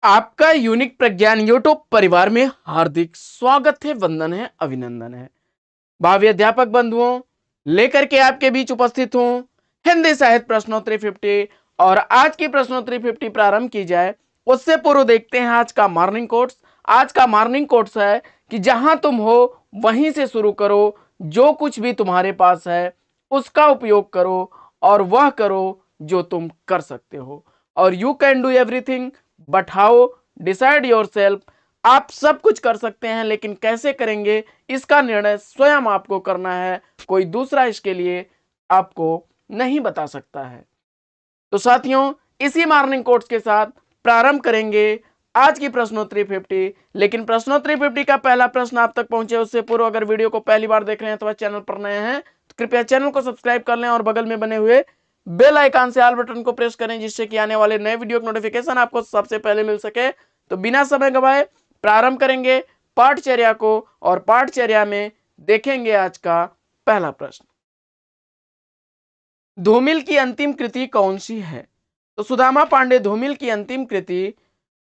आपका यूनिक प्रज्ञान यूट्यूब परिवार में हार्दिक स्वागत है, वंदन है, अभिनंदन है। भावी अध्यापक बंधुओं, लेकर के आपके बीच उपस्थित हूं हिंदी साहित्य प्रश्नोत्तरी 50। और आज की प्रश्नोत्तरी 50 प्रारंभ की जाए उससे पूर्व देखते हैं आज का मॉर्निंग कोट्स। आज का मॉर्निंग कोट्स है कि जहां तुम हो वहीं से शुरू करो, जो कुछ भी तुम्हारे पास है उसका उपयोग करो और वह करो जो तुम कर सकते हो। और you can do everything but how, decide your self. आप सब कुछ कर सकते हैं, लेकिन कैसे करेंगे इसका निर्णय स्वयं आपको करना है। कोई दूसरा इसके लिए आपको नहीं बता सकता है। तो साथियों, इसी मॉर्निंग कोट्स के साथ प्रारंभ करेंगे आज की प्रश्नोत्तरी 50। लेकिन प्रश्नोत्तरी 50 का पहला प्रश्न आप तक पहुंचे उससे पूर्व अगर वीडियो को पहली बार देख रहे हैं अथवा चैनल पर नए हैं तो कृपया चैनल को सब्सक्राइब कर लें और बगल में बने हुए बेल आइकन से ऑल बटन को प्रेस करें, जिससे कि आने वाले नए वीडियो की नोटिफिकेशन आपको सबसे पहले मिल सके। तो बिना समय गवाए प्रारंभ करेंगे पाठचर्या को, और पाठचर्या में देखेंगे आज का पहला प्रश्न। धूमिल की अंतिम कृति कौन सी है? तो सुदामा पांडे धूमिल की अंतिम कृति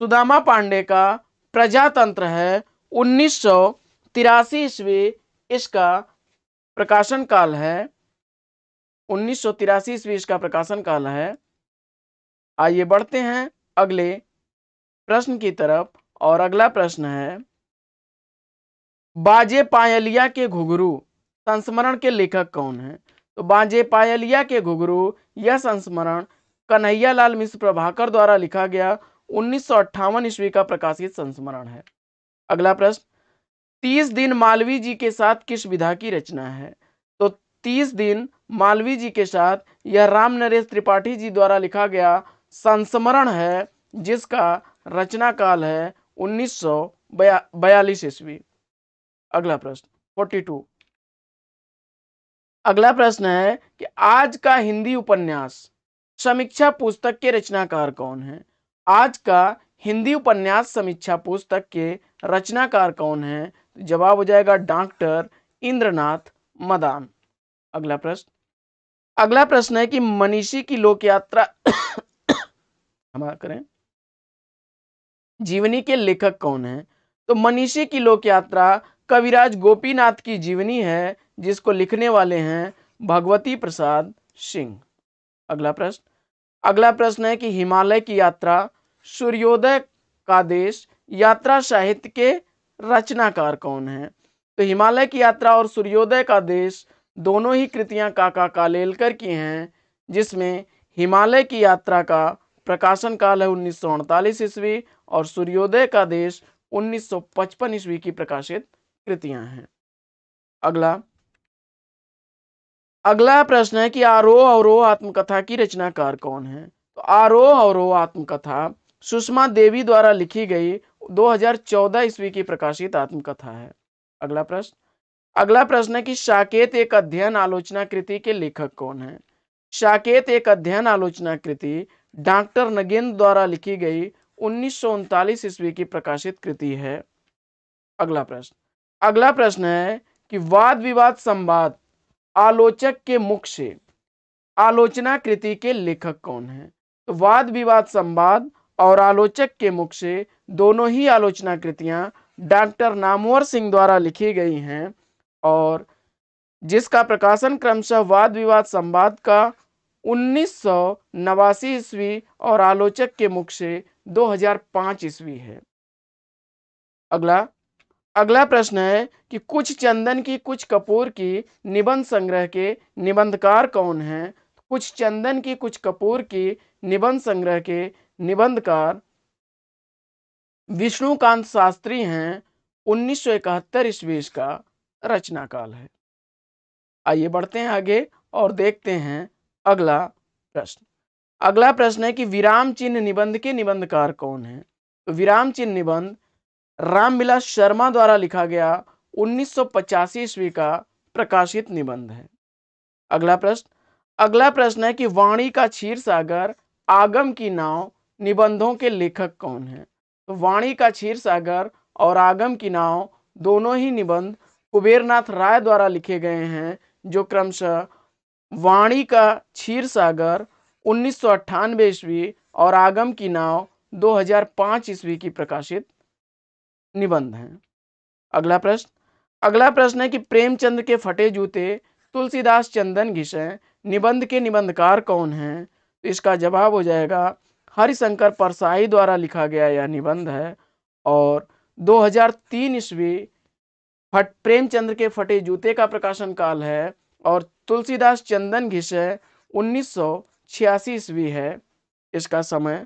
सुदामा पांडे का प्रजातंत्र है। 1983 ईस्वी इसका प्रकाशन काल है। 1983 ईस्वी इसका प्रकाशन काल है। आइए बढ़ते हैं अगले प्रश्न की तरफ। और अगला प्रश्न है, बाजे पायलिया के घुघरू संस्मरण के लेखक कौन है? तो बाजे पायलिया के घुघरू यह संस्मरण कन्हैयालाल मिश्र प्रभाकर द्वारा लिखा गया 1958 ईस्वी का प्रकाशित संस्मरण है। अगला प्रश्न, 30 दिन मालवीय जी के साथ किस विधा की रचना है? तो 30 दिन मालवीय जी के साथ यह राम नरेश त्रिपाठी जी द्वारा लिखा गया संस्मरण है, जिसका रचना काल है 1942 ईस्वी। अगला प्रश्न 42। अगला प्रश्न है कि आज का हिंदी उपन्यास समीक्षा पुस्तक के रचनाकार कौन है? आज का हिंदी उपन्यास समीक्षा पुस्तक के रचनाकार कौन है? जवाब हो जाएगा डॉक्टर इंद्रनाथ मदान। अगला प्रश्न है कि मनीषी की लोक यात्रा हमारा करें जीवनी के लेखक कौन है? तो मनीषी की लोक यात्रा कविराज गोपीनाथ की जीवनी है, जिसको लिखने वाले हैं भगवती प्रसाद सिंह। अगला प्रश्न है कि हिमालय की यात्रा सूर्योदय का देश यात्रा साहित्य के रचनाकार कौन है? तो हिमालय की यात्रा और सूर्योदय का देश दोनों ही कृतियां काका कालेलकर की हैं, जिसमें हिमालय की यात्रा का प्रकाशन काल है 1948 ईस्वी और सूर्योदय का देश 1955 ईस्वी की प्रकाशित कृतियां हैं। अगला प्रश्न है कि आरोह अवरोह आत्मकथा की रचनाकार कौन है? तो आरोह अवरोह आत्मकथा सुषमा देवी द्वारा लिखी गई 2014 ईस्वी की प्रकाशित आत्मकथा है। अगला प्रश्न है कि साकेत एक अध्ययन आलोचना कृति के लेखक कौन है? साकेत एक अध्ययन आलोचना कृति डॉक्टर नगेंद्र द्वारा लिखी गई 1939 ईस्वी की प्रकाशित कृति है। अगला प्रश्न है कि वाद विवाद संवाद आलोचक के मुख से आलोचना कृति के लेखक कौन है? तो वाद विवाद संवाद और आलोचक के मुख से दोनों ही आलोचना कृतियां डॉक्टर नामवर सिंह द्वारा लिखी गई हैं, और जिसका प्रकाशन क्रमशः वाद विवाद संवाद का 1989 ईस्वी और आलोचक के मुख से 2005 ईस्वी है। अगला प्रश्न है कि कुछ चंदन की कुछ कपूर की निबंध संग्रह के निबंधकार कौन है? कुछ चंदन की कुछ कपूर की निबंध संग्रह के निबंधकार विष्णुकांत शास्त्री हैं। 1971 ईस्वी का रचना काल है। आइए बढ़ते हैं आगे और देखते हैं अगला प्रश्न है कि विराम चिन्ह निबंध के निबंधकार कौन है? तो विराम चिन्ह निबंध रामविलास शर्मा द्वारा लिखा गया 1985 ईस्वी का प्रकाशित निबंध है। अगला प्रश्न है कि वाणी का क्षीर सागर आगम की नाव निबंधों के लेखक कौन है? तो वाणी का क्षीर सागर और आगम की नाव दोनों ही निबंध कुबेरनाथ राय द्वारा लिखे गए हैं, जो क्रमशः वाणी का क्षीर सागर 1998 ईस्वी और आगम की नाव 2005 ईस्वी की प्रकाशित निबंध हैं। अगला प्रश्न है कि प्रेमचंद के फटे जूते तुलसीदास चंदन घिसे निबंध के निबंधकार कौन हैं? तो इसका जवाब हो जाएगा हरिशंकर परसाई द्वारा लिखा गया यह निबंध है। और 2003 ईस्वी प्रेमचंद के फटे जूते का प्रकाशन काल है और तुलसीदास चंदन घिसे 1986 ईस्वी है इसका समय।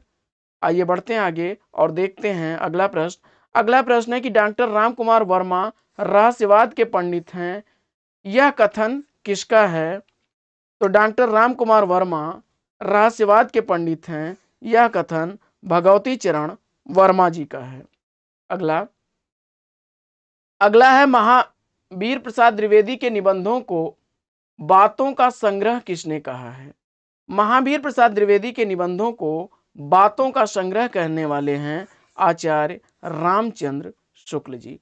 आइए बढ़ते हैं आगे और देखते हैं अगला प्रश्न। अगला प्रश्न है कि डॉक्टर राम कुमार वर्मा रहस्यवाद के पंडित हैं, यह कथन किसका है? तो डॉक्टर राम कुमार वर्मा रहस्यवाद के पंडित हैं, यह कथन भगवती चरण वर्मा जी का है। अगला है महावीर प्रसाद द्विवेदी के निबंधों को बातों का संग्रह किसने कहा है? महावीर प्रसाद द्विवेदी के निबंधों को बातों का संग्रह कहने वाले हैं आचार्य रामचंद्र शुक्ल जी।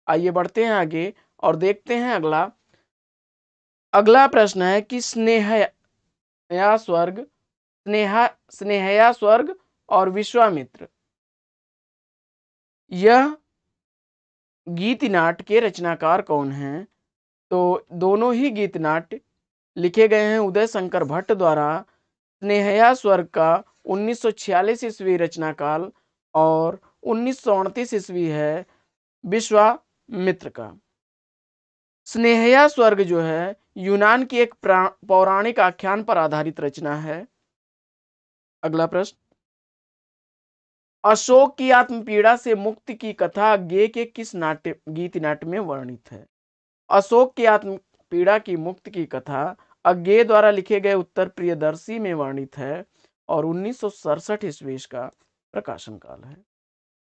आइए बढ़ते हैं आगे और देखते हैं अगला प्रश्न है कि स्नेहया स्वर्ग और विश्वामित्र यह गीत नाट्य के रचनाकार कौन हैं? तो दोनों ही गीत नाट्य लिखे गए हैं उदय शंकर भट्ट द्वारा। स्नेहया स्वर्ग का 1946 ईस्वी रचना काल और 1938 ईस्वी है विश्वामित्र का। स्नेहया स्वर्ग जो है यूनान की एक पौराणिक आख्यान पर आधारित रचना है। अगला प्रश्न, अशोक की आत्मपीड़ा से मुक्ति की कथा गे के किस गीत नाट्य में वर्णित है? अशोक की आत्मपीड़ा की मुक्ति की कथा अज्ञेय द्वारा लिखे गए उत्तर प्रियदर्शी में वर्णित है और 1967 ईस्वी का प्रकाशन काल है।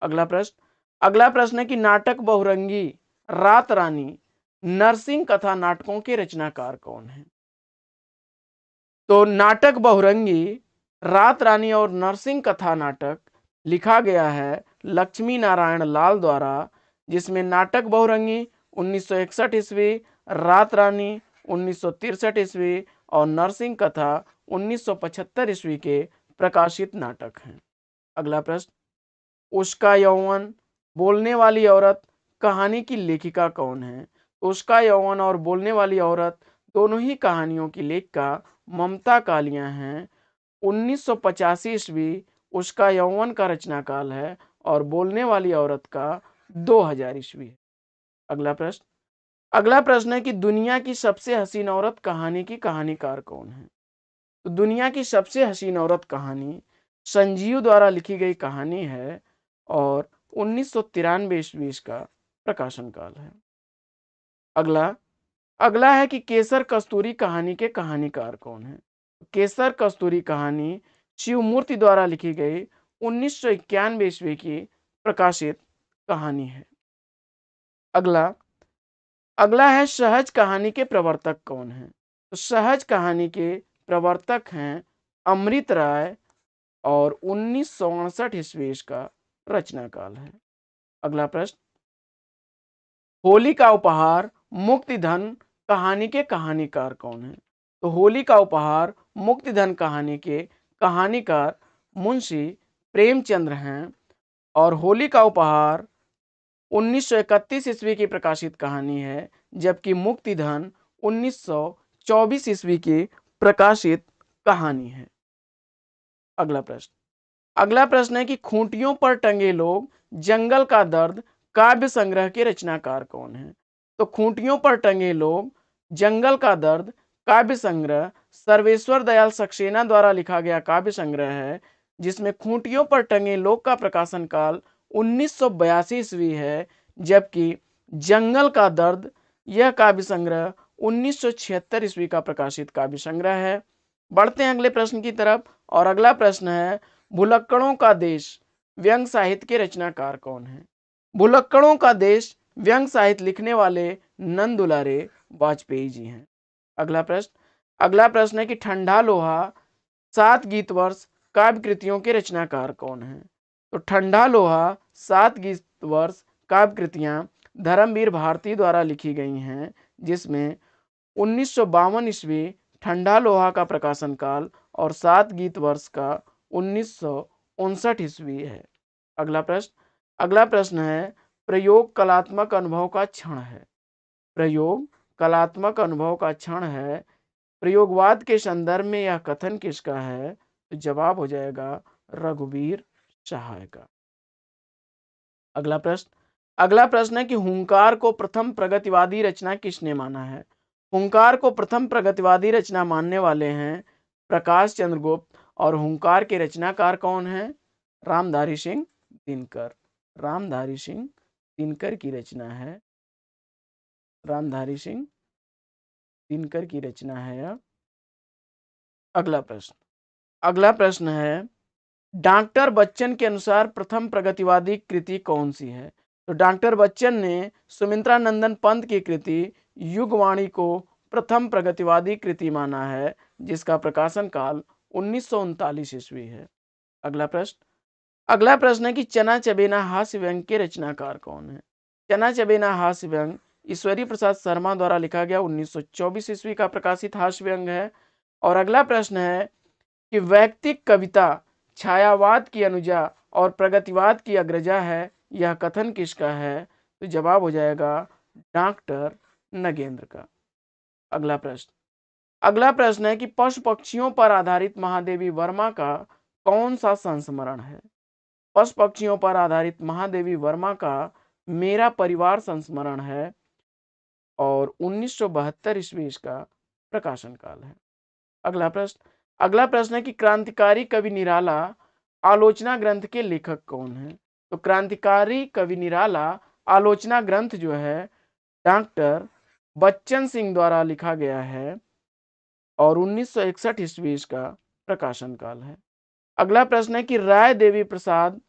अगला प्रश्न है कि नाटक बहुरंगी रात रानी नरसिंह कथा नाटकों के रचनाकार कौन है? तो नाटक बहुरंगी रात रानी और नरसिंह कथा नाटक लिखा गया है लक्ष्मी नारायण लाल द्वारा, जिसमें नाटक बहुरंगी 1961 ईस्वी, रात रानी 1963 ईस्वी और नरसिंह कथा 1975 ईस्वी के प्रकाशित नाटक हैं। अगला प्रश्न, उसका यौवन बोलने वाली औरत कहानी की लेखिका कौन है? उसका यौवन और बोलने वाली औरत दोनों ही कहानियों की लेखिका ममता कालिया हैं। 1985 ईस्वी उसका यौवन का रचना काल है और बोलने वाली औरत का 2000 ईस्वी है। अगला प्रश्न है कि दुनिया की सबसे हसीन औरत कहानी की कहानीकार कौन है? तो दुनिया की सबसे हसीन औरत कहानी संजीव द्वारा लिखी गई कहानी है और 1993 ईस्वी का प्रकाशन काल है। अगला है कि केसर कस्तूरी कहानी के कहानीकार कौन है? केसर कस्तूरी कहानी शिवमूर्ति द्वारा लिखी गई 1991 ईस्वी की प्रकाशित कहानी है। अगला है सहज कहानी के प्रवर्तक कौन है? तो सहज कहानी के प्रवर्तक हैं अमृत राय और 1968 ईस्वी का रचना काल है। अगला प्रश्न, होली का उपहार मुक्तिधन कहानी के कहानीकार कौन है? तो होली का उपहार मुक्तिधन कहानी के कहानीकार मुंशी प्रेमचंद्र हैं और होली का उपहार 1931 ईस्वी की प्रकाशित कहानी है, जबकि मुक्तिधन 1924 ईस्वी की प्रकाशित कहानी है। अगला प्रश्न है कि खूंटियों पर टंगे लोग जंगल का दर्द काव्य संग्रह के रचनाकार कौन है? तो खूंटियों पर टंगे लोग जंगल का दर्द काव्य संग्रह सर्वेश्वर दयाल सक्सेना द्वारा लिखा गया काव्य संग्रह है, जिसमें खूंटियों पर टंगे लोग का प्रकाशन काल 1982 ईस्वी है, जबकि जंगल का दर्द यह काव्य संग्रह 1976 ईस्वी का प्रकाशित काव्य संग्रह है। बढ़ते हैं अगले प्रश्न की तरफ और अगला प्रश्न है भुलक्कड़ों का देश व्यंग साहित्य के रचनाकार कौन है? भुलक्कड़ों का देश व्यंग साहित्य लिखने वाले नंद दुलारे वाजपेयी जी हैं। अगला प्रश्न है कि ठंडा लोहा 7 गीत वर्ष काव्य कृतियों के रचनाकार कौन है? तो ठंडा लोहा 7 गीत वर्ष काव्य कृतियां धर्मवीर भारती द्वारा लिखी गई हैं, जिसमें 1952 ईस्वी ठंडा लोहा का प्रकाशन काल और 7 गीत वर्ष का 59 ईस्वी है। अगला प्रश्न है प्रयोग कलात्मक अनुभव का क्षण है। प्रयोग कलात्मक अनुभव का क्षण है। प्रयोगवाद के संदर्भ में यह कथन किसका है? तो जवाब हो जाएगा रघुवीर सहाय का। अगला प्रश्न है कि हुंकार को प्रथम प्रगतिवादी रचना किसने माना है? हुंकार को प्रथम प्रगतिवादी रचना मानने वाले हैं प्रकाश चंद्र गुप्त। और हुंकार के रचनाकार कौन है? रामधारी सिंह दिनकर। रामधारी सिंह दिनकर की रचना है। रामधारी सिंह दिनकर की रचना है यह। अगला प्रश्न है डॉक्टर बच्चन के अनुसार प्रथम प्रगतिवादी कृति कौन सी है? तो डॉक्टर बच्चन ने सुमित्रा नंदन पंत की कृति युगवाणी को प्रथम प्रगतिवादी कृति माना है, जिसका प्रकाशन काल 1939 ईस्वी है। अगला प्रश्न है कि चना चबेना हास्य व्यंग के रचनाकार कौन है? चना चबेना हास्य व्यंग ईश्वरी प्रसाद शर्मा द्वारा लिखा गया 1924 ईस्वी का प्रकाशित हास्य व्यंग है। और अगला प्रश्न है कि वैयक्तिक कविता छायावाद की अनुजा और प्रगतिवाद की अग्रजा है, यह कथन किसका है? तो जवाब हो जाएगा डॉक्टर नगेंद्र का। अगला प्रश्न है कि पशु पक्षियों पर आधारित महादेवी वर्मा का कौन सा संस्मरण है? पशु पक्षियों पर आधारित महादेवी वर्मा का मेरा परिवार संस्मरण है और 1972 ईस्वी इसका प्रकाशन काल है। अगला प्रश्न है कि क्रांतिकारी कवि निराला आलोचना ग्रंथ के लेखक कौन है? तो क्रांतिकारी कवि निराला आलोचना ग्रंथ जो है डॉक्टर बच्चन सिंह द्वारा लिखा गया है और 1961 ईस्वी इसका प्रकाशन काल है। अगला प्रश्न है कि राय देवी प्रसाद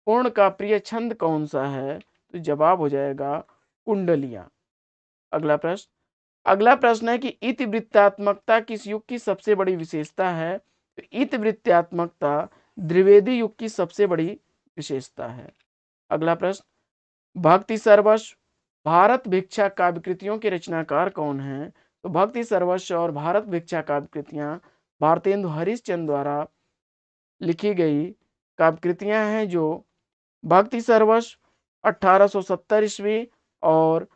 पूर्ण का प्रिय छंद कौन सा है? तो जवाब हो जाएगा कुंडलियां। अगला प्रश्न है कि इतिवृत्तात्मकता किस युग की सबसे बड़ी विशेषता है? तो इतिवृत्तात्मकता द्विवेदी युग की सबसे बड़ी विशेषता है। अगला प्रश्न भक्ति सर्वस्व भारत भिक्षा काव्य कृतियों के रचनाकार कौन हैं? तो भक्ति सर्वस्व और भारत भिक्षा काव्य कृतियां भारतेंदु हरिश्चंद्र द्वारा लिखी गई काव्य कृतियां हैं, जो भक्ति सर्वस्व 1870 ईस्वी और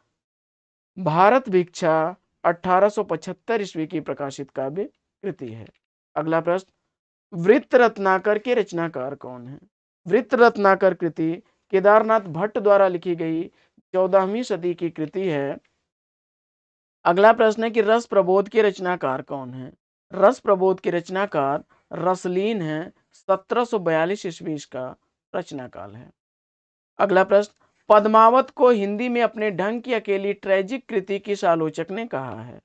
भारत भिक्षा 1875 ईस्वी की प्रकाशित काव्य कृति है। अगला प्रश्न वृत्त रत्नाकर के रचनाकार कौन है? वृत्त रत्नाकर कृति केदारनाथ भट्ट द्वारा लिखी गई 14वीं सदी की कृति है। अगला प्रश्न है कि रस प्रबोध के रचनाकार कौन है? रस प्रबोध के रचनाकार रसलीन है। 1742 ईस्वी इसका रचनाकाल है। अगला प्रश्न पद्मावत को हिंदी में अपने ढंग की अकेली ट्रेजिक कृति किस आलोचक ने कहा है?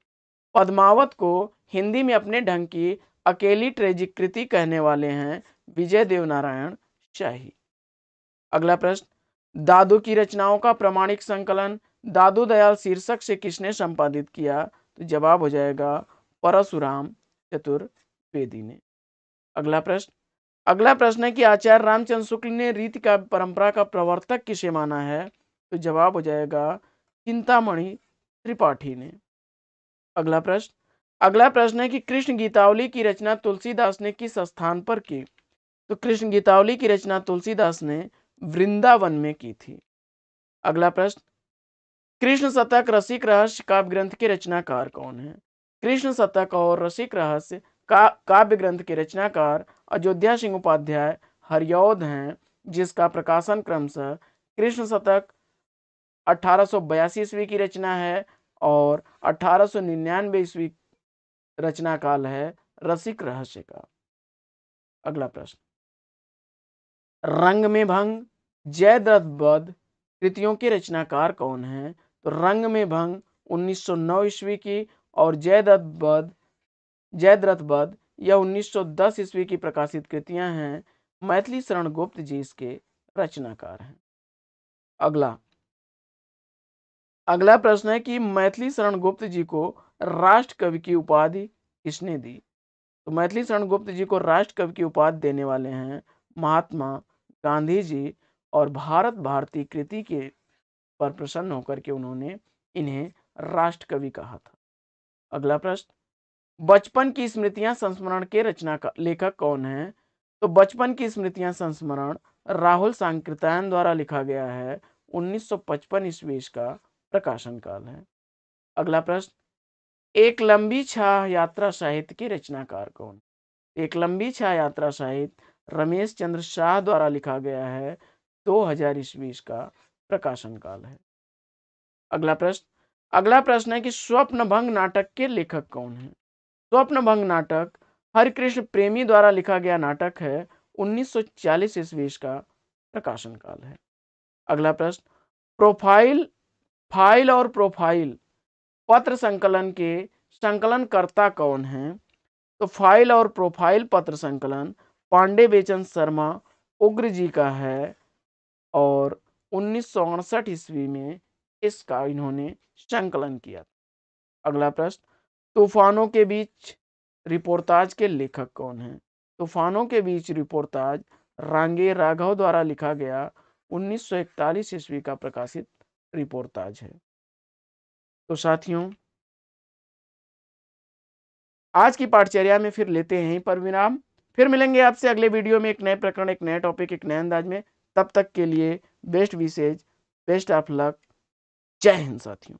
पद्मावत को हिंदी में अपने ढंग की अकेली ट्रेजिक कृति कहने वाले हैं विजय देवनारायण शाही। अगला प्रश्न दादू की रचनाओं का प्रमाणिक संकलन दादू दयाल शीर्षक से किसने संपादित किया? तो जवाब हो जाएगा परशुराम चतुर्वेदी ने। अगला प्रश्न है कि आचार्य रामचंद्र शुक्ल ने रीति का परंपरा का प्रवर्तक किसे माना है? तो जवाब हो जाएगा चिंतामणि त्रिपाठी ने। अगला प्रश्न है कि कृष्ण गीतावली की रचना तुलसीदास ने किस स्थान पर की? तो कृष्ण गीतावली की रचना तुलसीदास ने वृंदावन में की थी। अगला प्रश्न कृष्ण शतक रसिक रहस्य काव्य ग्रंथ के रचनाकार कौन है? कृष्ण शतक और रसिक रहस्य काव्य ग्रंथ के रचनाकार अयोध्या सिंह उपाध्याय हरिऔध हैं, जिसका प्रकाशन क्रमशः कृष्ण शतक 1882 ईस्वी की रचना है और 1899 ईस्वी रचना काल है रसिक रहस्य का। अगला प्रश्न रंग में भंग जयद्रथ वध कृतियों के रचनाकार कौन है? तो रंग में भंग 1909 ईस्वी की और जयद्रथ वध यह 1910 ईस्वी की प्रकाशित कृतियां हैं। मैथिली शरण गुप्त जी इसके रचनाकार हैं। अगला प्रश्न है कि मैथिली शरण गुप्त जी को राष्ट्र कवि की उपाधि किसने दी? तो मैथिली शरण गुप्त जी को राष्ट्र कवि की उपाधि देने वाले हैं महात्मा गांधी जी और भारत भारती कृति के पर प्रसन्न होकर के उन्होंने इन्हें राष्ट्र कवि कहा था। अगला प्रश्न बचपन की स्मृतियां संस्मरण के रचना का लेखक कौन है? तो बचपन की स्मृतियां संस्मरण राहुल सांकृत्यायन द्वारा लिखा गया है। 1955 ईस्वी का प्रकाशन काल है। अगला प्रश्न, एक लंबी छाया यात्रा साहित्य की रचनाकार कौन? एक लंबी छाया यात्रा साहित्य रमेश चंद्र शाह द्वारा लिखा गया है। 2000 ईस्वी का प्रकाशन काल है। अगला प्रश्न है कि स्वप्न भंग नाटक के लेखक कौन है? स्वप्न भंग नाटक हरिकृष्ण प्रेमी द्वारा लिखा गया नाटक है। 1940 ईस्वी का प्रकाशन काल है। अगला प्रश्न, प्रोफाइल फाइल और प्रोफाइल पत्र संकलन के संकलनकर्ता कौन है? तो फाइल और प्रोफाइल पत्र संकलन पांडे बेचन शर्मा उग्र जी का है और 1968 ईस्वी में इसका इन्होंने संकलन किया। अगला प्रश्न, तूफानों के बीच रिपोर्ताज के लेखक कौन है? तूफानों के बीच रिपोर्ताज रांगे राघव द्वारा लिखा गया 1941 ईस्वी का प्रकाशित रिपोर्ताज है। तो साथियों, आज की पाठचर्या में फिर लेते हैं यहीं पर विराम। फिर मिलेंगे आपसे अगले वीडियो में एक नए प्रकरण, एक नए टॉपिक, एक नए अंदाज में। तब तक के लिए best wishes, best of luck. जय हिंद साथियों।